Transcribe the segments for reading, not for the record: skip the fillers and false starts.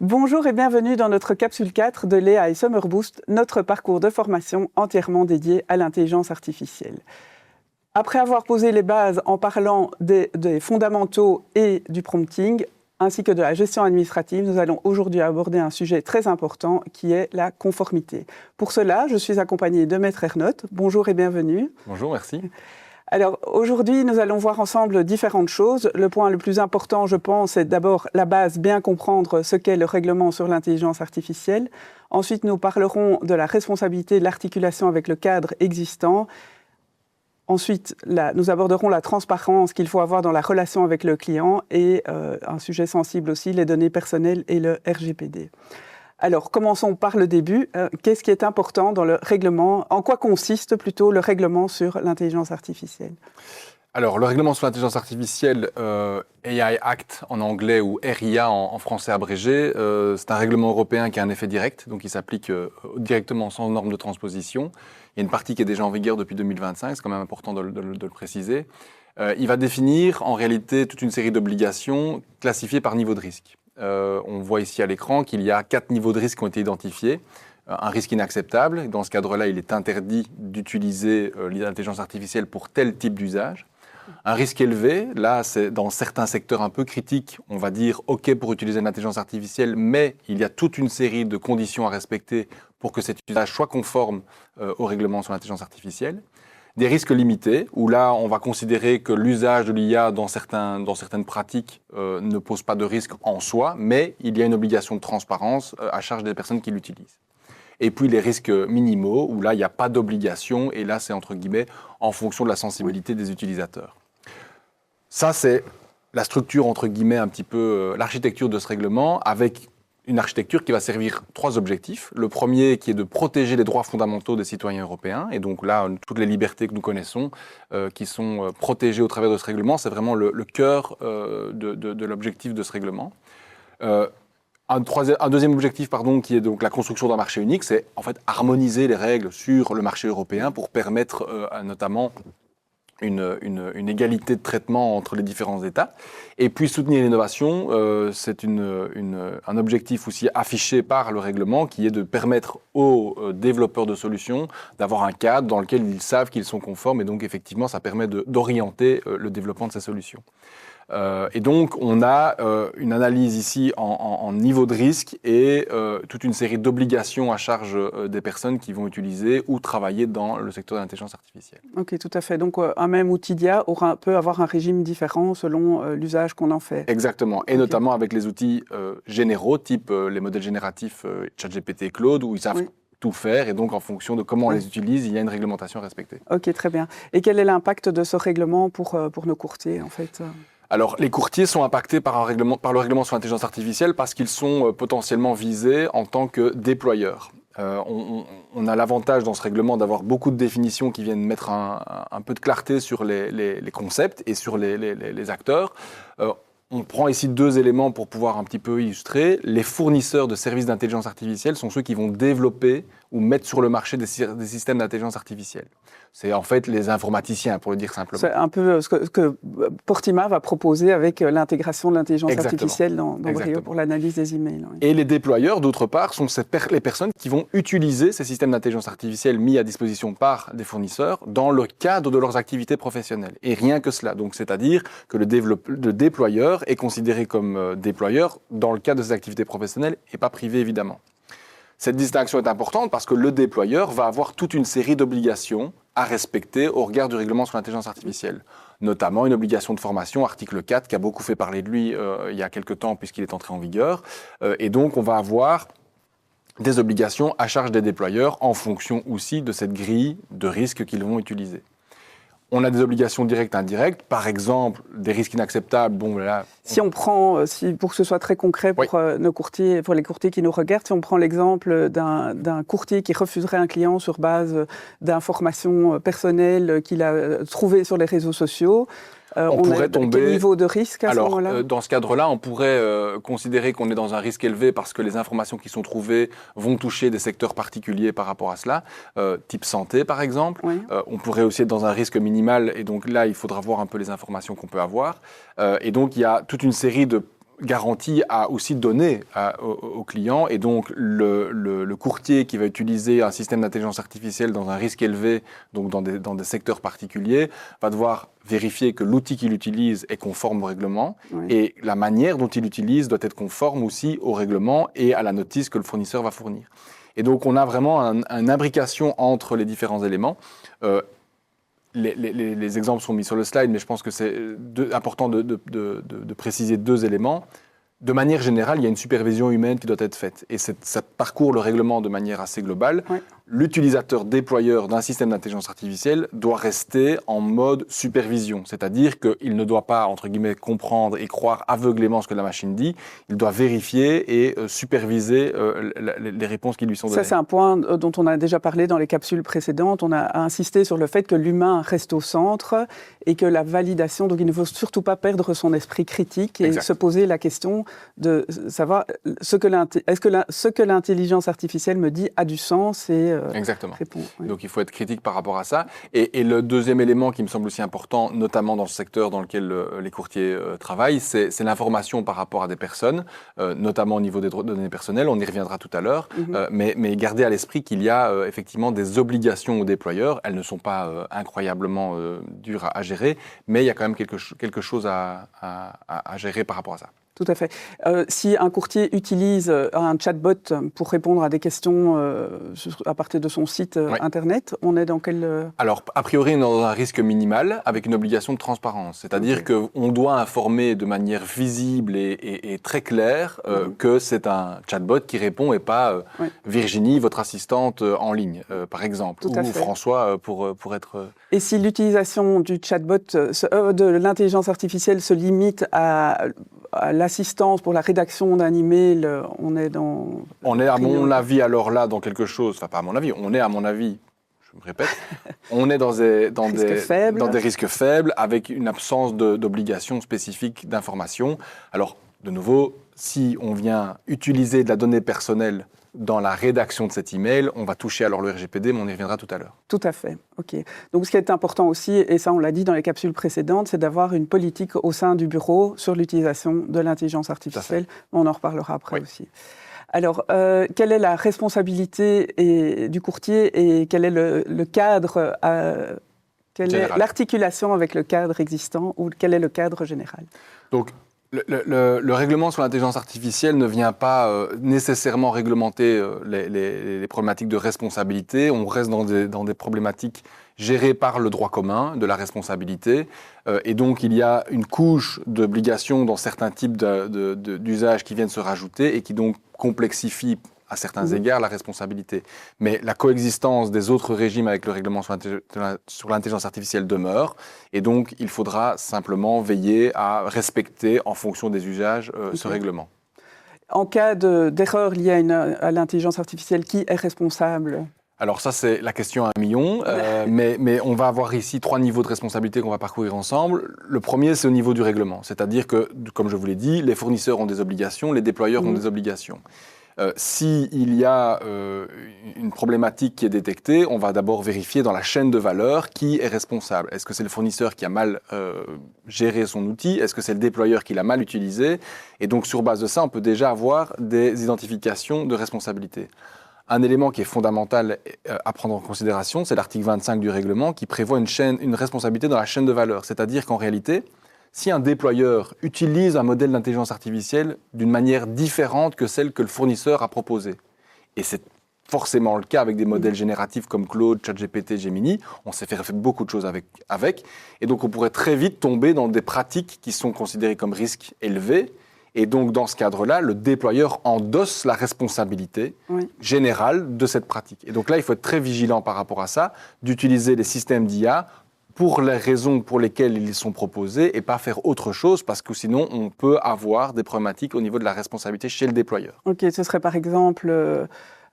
Bonjour et bienvenue dans notre capsule 4 de l'AI Summer Boost, notre parcours de formation entièrement dédié à l'intelligence artificielle. Après avoir posé les bases en parlant des fondamentaux et du prompting, ainsi que de la gestion administrative, nous allons aujourd'hui aborder un sujet très important qui est la conformité. Pour cela, je suis accompagnée de Maître Ernotte. Bonjour et bienvenue. Bonjour, merci. Alors aujourd'hui, nous allons voir ensemble différentes choses. Le point le plus important, je pense, c'est d'abord la base, bien comprendre ce qu'est le règlement sur l'intelligence artificielle. Ensuite, nous parlerons de la responsabilité de l'articulation avec le cadre existant. Ensuite, nous aborderons la transparence qu'il faut avoir dans la relation avec le client et un sujet sensible aussi, les données personnelles et le RGPD. Alors, commençons par le début. Qu'est-ce qui est important dans le règlement? En quoi consiste plutôt le règlement sur l'intelligence artificielle? Alors, le règlement sur l'intelligence artificielle, AI Act en anglais ou RIA en français abrégé, c'est un règlement européen qui a un effet direct, donc il s'applique directement sans norme de transposition. Il y a une partie qui est déjà en vigueur depuis 2025, c'est quand même important de le préciser. Il va définir en réalité toute une série d'obligations classifiées par niveau de risque. On voit ici à l'écran qu'il y a 4 niveaux de risque qui ont été identifiés. Un risque inacceptable, dans ce cadre-là, il est interdit d'utiliser l'intelligence artificielle pour tel type d'usage. Un risque élevé, là, c'est dans certains secteurs un peu critiques, on va dire OK pour utiliser l'intelligence artificielle, mais il y a toute une série de conditions à respecter pour que cet usage soit conforme au règlement sur l'intelligence artificielle. Des risques limités, où là, on va considérer que l'usage de l'IA dans certaines pratiques ne pose pas de risque en soi, mais il y a une obligation de transparence à charge des personnes qui l'utilisent. Et puis les risques minimaux, où là, il n'y a pas d'obligation, et là, c'est entre guillemets en fonction de la sensibilité des utilisateurs. Ça, c'est la structure, entre guillemets, un petit peu l'architecture de ce règlement, avec une architecture qui va servir 3 objectifs. Le premier qui est de protéger les droits fondamentaux des citoyens européens. Et donc là, toutes les libertés que nous connaissons qui sont protégées au travers de ce règlement, c'est vraiment le cœur de l'objectif de ce règlement. Un deuxième objectif, qui est donc la construction d'un marché unique, c'est en fait harmoniser les règles sur le marché européen pour permettre notamment une égalité de traitement entre les différents États. Et puis soutenir l'innovation, c'est un objectif aussi affiché par le règlement qui est de permettre aux développeurs de solutions d'avoir un cadre dans lequel ils savent qu'ils sont conformes et donc effectivement ça permet d'orienter le développement de ces solutions. Et donc, on a une analyse ici en niveau de risque et toute une série d'obligations à charge des personnes qui vont utiliser ou travailler dans le secteur de l'intelligence artificielle. Ok, tout à fait. Donc, un même outil d'IA peut avoir un régime différent selon l'usage qu'on en fait. Exactement. Et notamment avec les outils généraux, type les modèles génératifs ChatGPT et Claude, où ils savent tout faire. Et donc, en fonction de comment on les utilise, il y a une réglementation à respecter. Ok, très bien. Et quel est l'impact de ce règlement pour nos courtiers, en fait? Alors, les courtiers sont impactés par le règlement sur l'intelligence artificielle parce qu'ils sont potentiellement visés en tant que déployeurs. On a l'avantage dans ce règlement d'avoir beaucoup de définitions qui viennent mettre un peu de clarté sur les concepts et sur les acteurs. On prend ici 2 éléments pour pouvoir un petit peu illustrer. Les fournisseurs de services d'intelligence artificielle sont ceux qui vont développer ou mettre sur le marché des systèmes d'intelligence artificielle. C'est en fait les informaticiens, pour le dire simplement. C'est un peu ce que Portima va proposer avec l'intégration de l'intelligence artificielle dans Brio pour l'analyse des emails. Oui. Et les déployeurs, d'autre part, sont les personnes qui vont utiliser ces systèmes d'intelligence artificielle mis à disposition par des fournisseurs dans le cadre de leurs activités professionnelles. Et rien que cela. Donc, c'est-à-dire que le déployeur est considéré comme déployeur dans le cadre de ses activités professionnelles et pas privé, évidemment. Cette distinction est importante parce que le déployeur va avoir toute une série d'obligations à respecter au regard du règlement sur l'intelligence artificielle. Notamment une obligation de formation, article 4, qui a beaucoup fait parler de lui il y a quelques temps puisqu'il est entré en vigueur. Et donc, on va avoir des obligations à charge des déployeurs en fonction aussi de cette grille de risques qu'ils vont utiliser. On a des obligations directes et indirectes, par exemple des risques inacceptables. Bon, là, si on prend, pour que ce soit très concret pour nos courtiers, pour les courtiers qui nous regardent, si on prend l'exemple d'un courtier qui refuserait un client sur base d'informations personnelles qu'il a trouvées sur les réseaux sociaux, on pourrait tomber. Quel niveau de risque à ce moment-là ? Dans ce cadre-là, on pourrait considérer qu'on est dans un risque élevé parce que les informations qui sont trouvées vont toucher des secteurs particuliers par rapport à cela, type santé par exemple. Oui. On pourrait aussi être dans un risque minimal et donc là, il faudra voir un peu les informations qu'on peut avoir. Et donc, il y a toute une série de garantie à aussi donner aux clients. Et donc, le courtier qui va utiliser un système d'intelligence artificielle dans un risque élevé, donc dans des secteurs particuliers, va devoir vérifier que l'outil qu'il utilise est conforme au règlement. Oui. Et la manière dont il l'utilise doit être conforme aussi au règlement et à la notice que le fournisseur va fournir. Et donc, on a vraiment une imbrication entre les différents éléments. Les exemples sont mis sur le slide, mais je pense que c'est important de préciser 2 éléments. De manière générale, il y a une supervision humaine qui doit être faite. Et ça parcourt le règlement de manière assez globale. Oui. L'utilisateur déployeur d'un système d'intelligence artificielle doit rester en mode supervision. C'est-à-dire qu'il ne doit pas, entre guillemets, comprendre et croire aveuglément ce que la machine dit. Il doit vérifier et superviser les réponses qui lui sont données. Ça, c'est un point dont on a déjà parlé dans les capsules précédentes. On a insisté sur le fait que l'humain reste au centre et que la validation, donc il ne faut surtout pas perdre son esprit critique et se poser la question de savoir ce que l'intelligence artificielle me dit a du sens et exactement. Répond, oui. Donc il faut être critique par rapport à ça. Et le deuxième élément qui me semble aussi important, notamment dans ce secteur dans lequel les courtiers travaillent, c'est l'information par rapport à des personnes, notamment au niveau des données personnelles. On y reviendra tout à l'heure. Mais gardez à l'esprit qu'il y a effectivement des obligations aux déployeurs. Elles ne sont pas incroyablement dures à gérer, mais il y a quand même quelque chose à gérer par rapport à ça. Tout à fait. Si un courtier utilise un chatbot pour répondre à des questions à partir de son site Internet, on est dans quel... Alors, a priori, on est dans un risque minimal avec une obligation de transparence. C'est-à-dire qu'on doit informer de manière visible et très claire que c'est un chatbot qui répond et pas Virginie, votre assistante en ligne, par exemple, ou François pour être... Et si l'utilisation du chatbot, de l'intelligence artificielle se limite à l'assistance pour la rédaction d'un email, on est dans... On est à mon avis alors là dans quelque chose, enfin pas à mon avis, on est à mon avis, je me répète, on est dans des risques faibles avec une absence d'obligations spécifiques d'information. Alors de nouveau, si on vient utiliser de la donnée personnelle dans la rédaction de cet email, on va toucher alors le RGPD, mais on y reviendra tout à l'heure. Tout à fait, ok. Donc ce qui est important aussi, et ça on l'a dit dans les capsules précédentes, c'est d'avoir une politique au sein du bureau sur l'utilisation de l'intelligence artificielle. On en reparlera après aussi. Alors, quelle est la responsabilité du courtier et quel est le cadre, quelle est l'articulation avec le cadre existant ou quel est le cadre général ? Donc, le règlement sur l'intelligence artificielle ne vient pas nécessairement réglementer les problématiques de responsabilité. On reste dans des problématiques gérées par le droit commun de la responsabilité. Et donc, il y a une couche d'obligations dans certains types d'usages qui viennent se rajouter et qui donc complexifient à certains égards la responsabilité. Mais la coexistence des autres régimes avec le règlement sur l'intelligence artificielle demeure. Et donc, il faudra simplement veiller à respecter, en fonction des usages, ce règlement. En cas d'erreur liée à l'intelligence artificielle, qui est responsable ? Alors ça, c'est la question à 1 million, mais on va avoir ici 3 niveaux de responsabilité qu'on va parcourir ensemble. Le premier, c'est au niveau du règlement. C'est-à-dire que, comme je vous l'ai dit, les fournisseurs ont des obligations, les déployeurs ont des obligations. S'il y a une problématique qui est détectée, on va d'abord vérifier dans la chaîne de valeur qui est responsable. Est-ce que c'est le fournisseur qui a mal géré son outil ? Est-ce que c'est le déployeur qui l'a mal utilisé ? Et donc, sur base de ça, on peut déjà avoir des identifications de responsabilité. Un élément qui est fondamental à prendre en considération, c'est l'article 25 du règlement qui prévoit une responsabilité dans la chaîne de valeur. C'est-à-dire qu'en réalité, si un déployeur utilise un modèle d'intelligence artificielle d'une manière différente que celle que le fournisseur a proposée, et c'est forcément le cas avec des modèles génératifs comme Claude, ChatGPT, Gemini, on sait faire beaucoup de choses avec, et donc on pourrait très vite tomber dans des pratiques qui sont considérées comme risques élevés, et donc dans ce cadre-là, le déployeur endosse la responsabilité générale de cette pratique. Et donc là, il faut être très vigilant par rapport à ça, d'utiliser les systèmes d'IA pour les raisons pour lesquelles ils sont proposés et pas faire autre chose, parce que sinon, on peut avoir des problématiques au niveau de la responsabilité chez le déployeur. Ok, ce serait par exemple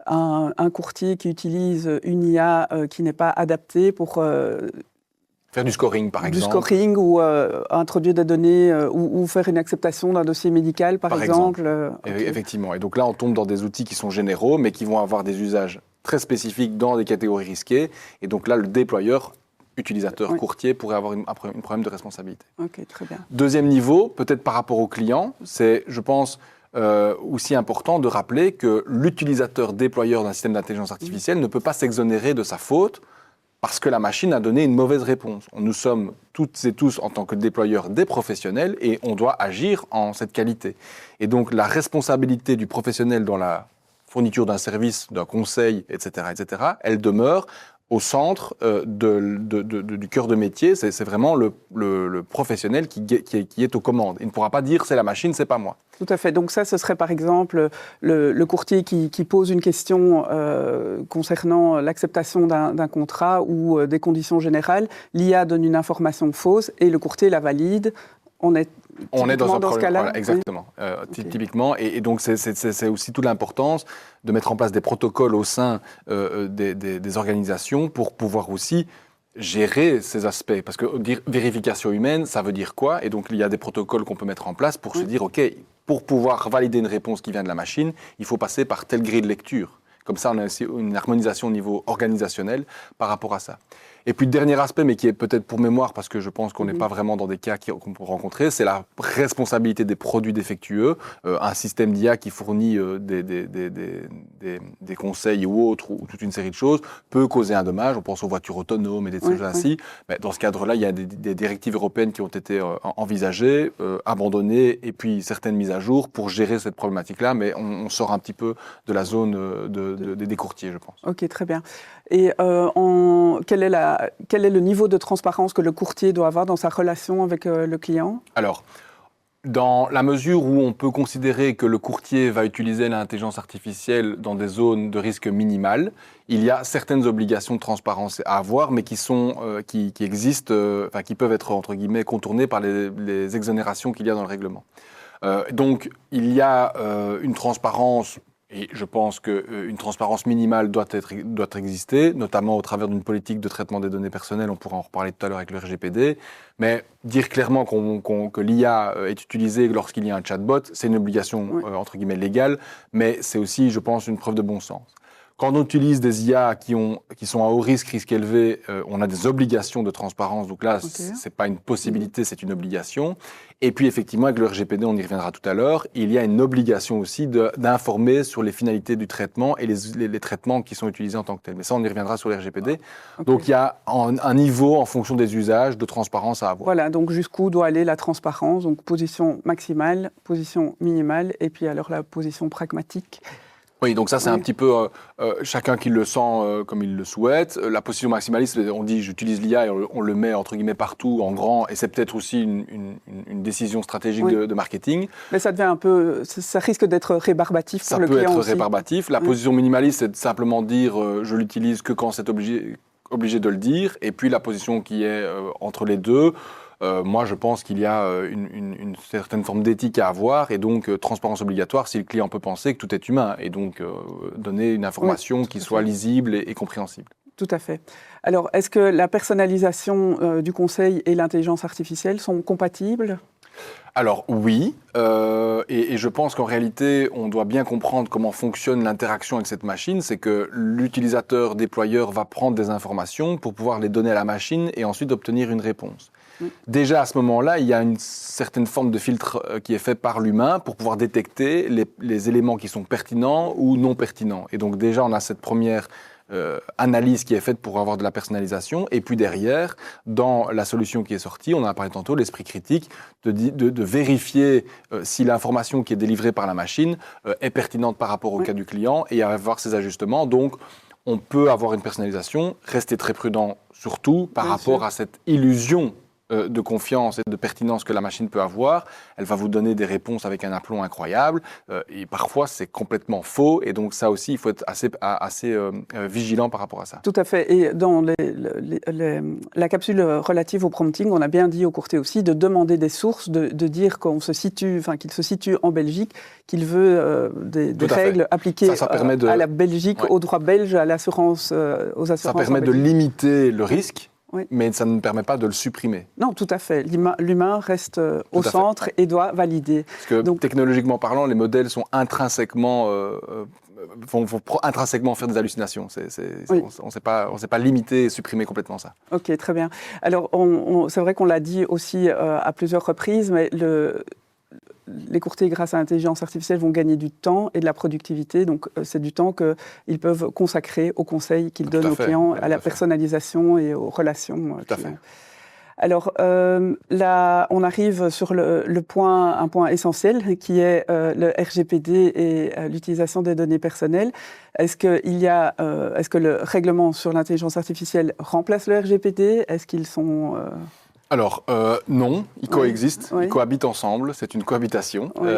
un courtier qui utilise une IA qui n'est pas adaptée pour... faire du scoring, par exemple. Du scoring ou introduire des données ou faire une acceptation d'un dossier médical, par exemple. Okay. Effectivement. Et donc là, on tombe dans des outils qui sont généraux, mais qui vont avoir des usages très spécifiques dans des catégories risquées. Et donc là, le déployeur utilisateur, courtier, pourrait avoir un problème de responsabilité. Ok, très bien. Deuxième niveau, peut-être par rapport au client, c'est, je pense, aussi important de rappeler que l'utilisateur déployeur d'un système d'intelligence artificielle ne peut pas s'exonérer de sa faute parce que la machine a donné une mauvaise réponse. Nous sommes toutes et tous, en tant que déployeurs, des professionnels et on doit agir en cette qualité. Et donc, la responsabilité du professionnel dans la fourniture d'un service, d'un conseil, etc., elle demeure au centre du cœur de métier. C'est vraiment le professionnel qui est aux commandes. Il ne pourra pas dire « c'est la machine, c'est pas moi ». Tout à fait. Donc ça, ce serait par exemple le courtier qui pose une question concernant l'acceptation d'un contrat ou des conditions générales. L'IA donne une information fausse et le courtier la valide. On est dans ce cas-là. Voilà, exactement. Okay. Typiquement. Et donc, c'est aussi toute l'importance de mettre en place des protocoles au sein des organisations pour pouvoir aussi gérer ces aspects. Parce que dire vérification humaine, ça veut dire quoi? Et donc, il y a des protocoles qu'on peut mettre en place pour se dire, OK, pour pouvoir valider une réponse qui vient de la machine, il faut passer par telle grille de lecture. Comme ça, on a aussi une harmonisation au niveau organisationnel par rapport à ça. Et puis, le dernier aspect, mais qui est peut-être pour mémoire, parce que je pense qu'on n'est pas vraiment dans des cas qu'on peut rencontrer, c'est la responsabilité des produits défectueux. Un système d'IA qui fournit des conseils ou autres, ou toute une série de choses, peut causer un dommage. On pense aux voitures autonomes et des choses ainsi. Mais dans ce cadre-là, il y a des directives européennes qui ont été envisagées, abandonnées, et puis certaines mises à jour pour gérer cette problématique-là. Mais on sort un petit peu de la zone des courtiers, je pense. Ok, très bien. Et quel est le niveau de transparence que le courtier doit avoir dans sa relation avec le client? Alors, dans la mesure où on peut considérer que le courtier va utiliser l'intelligence artificielle dans des zones de risque minimal, il y a certaines obligations de transparence à avoir, mais qui existent, qui peuvent être, entre guillemets, contournées par les exonérations qu'il y a dans le règlement. Donc, il y a une transparence. Et je pense qu'une transparence minimale doit exister, notamment au travers d'une politique de traitement des données personnelles. On pourra en reparler tout à l'heure avec le RGPD. Mais dire clairement que l'IA est utilisée lorsqu'il y a un chatbot, c'est une obligation, entre guillemets, légale, mais c'est aussi, je pense, une preuve de bon sens. Quand on utilise des IA qui sont à haut risque élevé, on a des obligations de transparence. Donc là, c'est pas une possibilité, c'est une obligation. Et puis effectivement, avec le RGPD, on y reviendra tout à l'heure, il y a une obligation aussi d'informer sur les finalités du traitement et les traitements qui sont utilisés en tant que tels. Mais ça, on y reviendra sur le RGPD. Donc il y a un niveau, en fonction des usages, de transparence à avoir. Voilà, donc jusqu'où doit aller la transparence? Donc position maximale, position minimale, et puis alors la position pragmatique. Oui, donc ça, c'est un petit peu chacun qui le sent comme il le souhaite. La position maximaliste, on dit j'utilise l'IA et on le met entre guillemets partout en grand, et c'est peut-être aussi une décision stratégique de marketing. Mais ça devient un peu, ça risque d'être rébarbatif pour le client aussi. Ça peut être rébarbatif. La position minimaliste, c'est de simplement dire je l'utilise que quand c'est obligé de le dire. Et puis la position qui est entre les deux, moi, je pense qu'il y a une certaine forme d'éthique à avoir et donc transparence obligatoire si le client peut penser que tout est humain et donc donner une information qui soit lisible et compréhensible. Tout à fait. Alors, est-ce que la personnalisation du conseil et l'intelligence artificielle sont compatibles ? Alors oui, et je pense qu'en réalité, on doit bien comprendre comment fonctionne l'interaction avec cette machine. C'est que l'utilisateur déployeur va prendre des informations pour pouvoir les donner à la machine et ensuite obtenir une réponse. Déjà à ce moment-là, il y a une certaine forme de filtre qui est fait par l'humain pour pouvoir détecter les éléments qui sont pertinents ou non pertinents. Et donc déjà, on a cette première analyse qui est faite pour avoir de la personnalisation. Et puis derrière, dans la solution qui est sortie, on en a parlé tantôt, l'esprit critique, de vérifier si l'information qui est délivrée par la machine est pertinente par rapport au cas du client et avoir ses ajustements. Donc, on peut avoir une personnalisation, rester très prudent surtout par rapport à cette illusion de confiance et de pertinence que la machine peut avoir. Elle va vous donner des réponses avec un aplomb incroyable et parfois c'est complètement faux et donc ça aussi il faut être assez vigilant par rapport à ça. Tout à fait, et dans la capsule relative au prompting, on a bien dit au courtier aussi de demander des sources, de dire qu'il se situe en Belgique, qu'il veut des règles appliquées à la Belgique, au droit belge, à l'assurance, aux assurances. Ça permet de limiter le risque. Oui. Mais ça ne permet pas de le supprimer. Non, tout à fait. L'humain reste au centre et doit valider. Parce que technologiquement parlant, les modèles sont intrinsèquement vont intrinsèquement faire des hallucinations. Oui. On ne sait pas limiter et supprimer complètement ça. Ok, très bien. Alors, c'est vrai qu'on l'a dit aussi à plusieurs reprises, mais les courtiers, grâce à l'intelligence artificielle, vont gagner du temps et de la productivité. Donc, c'est du temps qu'ils peuvent consacrer aux conseils qu'ils donnent aux clients, à la personnalisation et aux relations clients. Alors là, on arrive sur un point essentiel qui est le RGPD et l'utilisation des données personnelles. Est-ce que le règlement sur l'intelligence artificielle remplace le RGPD? Est-ce qu'ils sont... Alors, non, ils coexistent, oui. Ils cohabitent ensemble, c'est une cohabitation. Oui.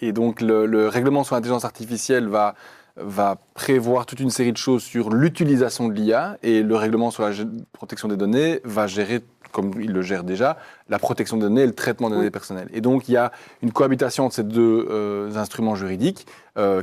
Et donc, le règlement sur l'intelligence artificielle va prévoir toute une série de choses sur l'utilisation de l'IA, et le règlement sur la protection des données va gérer, comme il le gère déjà, la protection des données et le traitement des données personnelles. Et donc, il y a une cohabitation entre ces deux instruments juridiques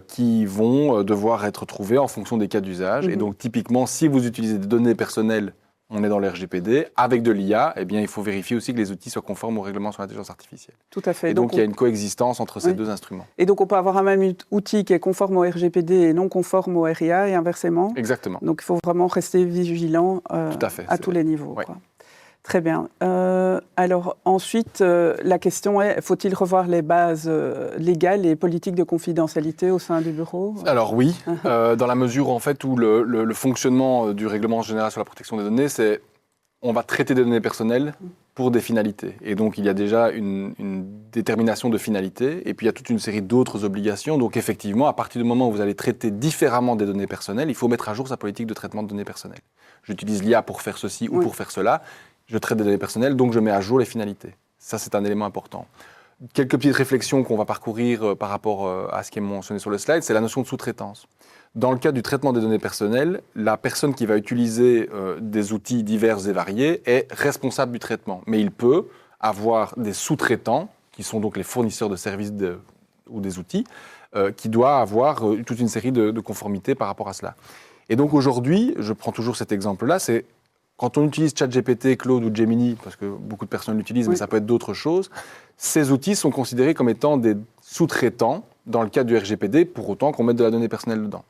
qui vont devoir être trouvés en fonction des cas d'usage. Et donc, typiquement, si vous utilisez des données personnelles, on est dans le RGPD, avec de l'IA, eh bien, il faut vérifier aussi que les outils soient conformes au règlement sur l'intelligence artificielle. Tout à fait. Et donc il y a une coexistence entre ces deux instruments. Et donc, on peut avoir un même outil qui est conforme au RGPD et non conforme au RIA, et inversement. Exactement. Donc, il faut vraiment rester vigilant à tous les niveaux. Ouais. Quoi. Très bien. Alors ensuite, la question est, faut-il revoir les bases légales et politiques de confidentialité au sein du bureau? Alors oui, dans la mesure en fait, où le fonctionnement du règlement général sur la protection des données, c'est on va traiter des données personnelles pour des finalités. Et donc il y a déjà une détermination de finalité, et puis il y a toute une série d'autres obligations. Donc effectivement, à partir du moment où vous allez traiter différemment des données personnelles, il faut mettre à jour sa politique de traitement de données personnelles. J'utilise l'IA pour faire ceci ou pour faire cela. Je traite des données personnelles, donc je mets à jour les finalités. Ça, c'est un élément important. Quelques petites réflexions qu'on va parcourir par rapport à ce qui est mentionné sur le slide, c'est la notion de sous-traitance. Dans le cas du traitement des données personnelles, la personne qui va utiliser des outils divers et variés est responsable du traitement. Mais il peut avoir des sous-traitants, qui sont donc les fournisseurs de services ou des outils, qui doivent avoir toute une série de conformités par rapport à cela. Et donc aujourd'hui, je prends toujours cet exemple-là, c'est quand on utilise ChatGPT, Claude ou Gemini, parce que beaucoup de personnes l'utilisent, mais ça peut être d'autres choses, ces outils sont considérés comme étant des sous-traitants dans le cadre du RGPD, pour autant qu'on mette de la donnée personnelle dedans.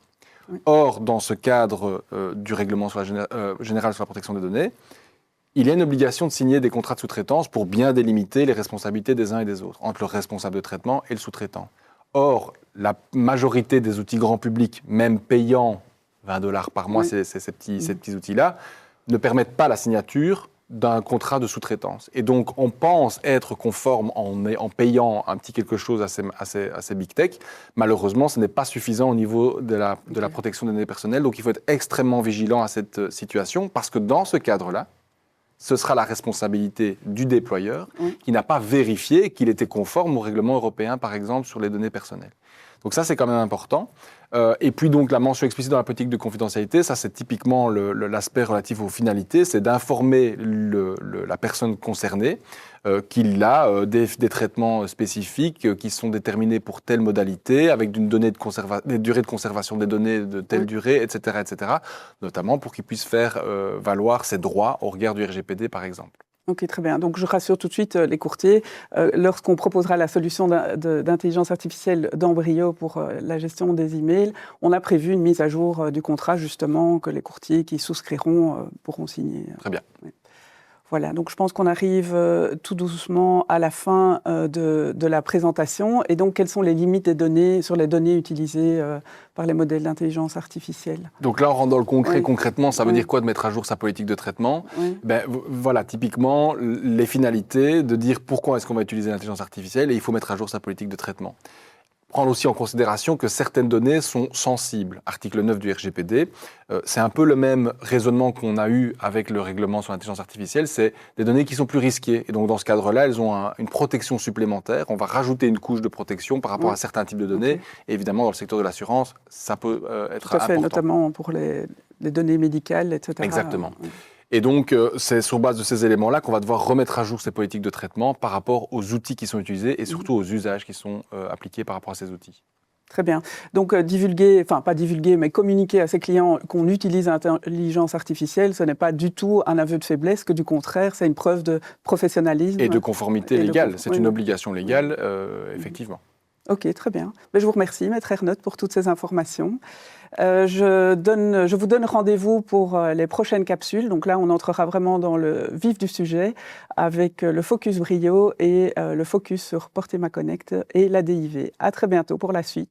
Or, dans ce cadre du règlement général sur la protection des données, il y a une obligation de signer des contrats de sous-traitance pour bien délimiter les responsabilités des uns et des autres, entre le responsable de traitement et le sous-traitant. Or, la majorité des outils grand public, même payants, $20 par mois, ces petits outils-là, ne permettent pas la signature d'un contrat de sous-traitance. Et donc, on pense être conforme en payant un petit quelque chose assez big tech. Malheureusement, ce n'est pas suffisant au niveau de la protection des données personnelles. Donc, il faut être extrêmement vigilant à cette situation, parce que dans ce cadre-là, ce sera la responsabilité du déployeur qui n'a pas vérifié qu'il était conforme au règlement européen, par exemple, sur les données personnelles. Donc ça, c'est quand même important. Et puis donc la mention explicite dans la politique de confidentialité, ça c'est typiquement l'aspect relatif aux finalités, c'est d'informer la personne concernée qu'il a des traitements spécifiques qui sont déterminés pour telle modalité, avec des durées de conservation des données de telle durée, etc., notamment pour qu'il puisse faire valoir ses droits au regard du RGPD, par exemple. Ok, très bien. Donc, je rassure tout de suite les courtiers. Lorsqu'on proposera la solution d'intelligence artificielle d'Embryo pour la gestion des emails, on a prévu une mise à jour du contrat, justement, que les courtiers qui souscriront pourront signer. Très bien. Oui. Voilà, donc je pense qu'on arrive tout doucement à la fin de la présentation. Et donc, quelles sont les limites des données sur les données utilisées par les modèles d'intelligence artificielle? Donc là, on rentre dans le concret. Concrètement, ça veut dire quoi de mettre à jour sa politique de traitement? Voilà, typiquement, les finalités, de dire pourquoi est-ce qu'on va utiliser l'intelligence artificielle, et il faut mettre à jour sa politique de traitement. Prendre aussi en considération que certaines données sont sensibles. Article 9 du RGPD, c'est un peu le même raisonnement qu'on a eu avec le règlement sur l'intelligence artificielle, c'est des données qui sont plus risquées. Et donc dans ce cadre-là, elles ont une protection supplémentaire. On va rajouter une couche de protection par rapport à certains types de données. Et évidemment, dans le secteur de l'assurance, ça peut être important. Tout à fait, notamment pour les données médicales, etc. Exactement. Et donc, c'est sur base de ces éléments-là qu'on va devoir remettre à jour ces politiques de traitement par rapport aux outils qui sont utilisés et surtout aux usages qui sont appliqués par rapport à ces outils. Très bien. Donc, pas divulguer, mais communiquer à ses clients qu'on utilise l'intelligence artificielle, ce n'est pas du tout un aveu de faiblesse, que du contraire, c'est une preuve de professionnalisme. Et de conformité légale. C'est une obligation légale, effectivement. Ok, très bien. Mais je vous remercie, Maître Ernotte, pour toutes ces informations. Je vous donne rendez-vous pour les prochaines capsules. Donc là, on entrera vraiment dans le vif du sujet avec le focus Brio et le focus sur Portema Connect et la DIV. À très bientôt pour la suite.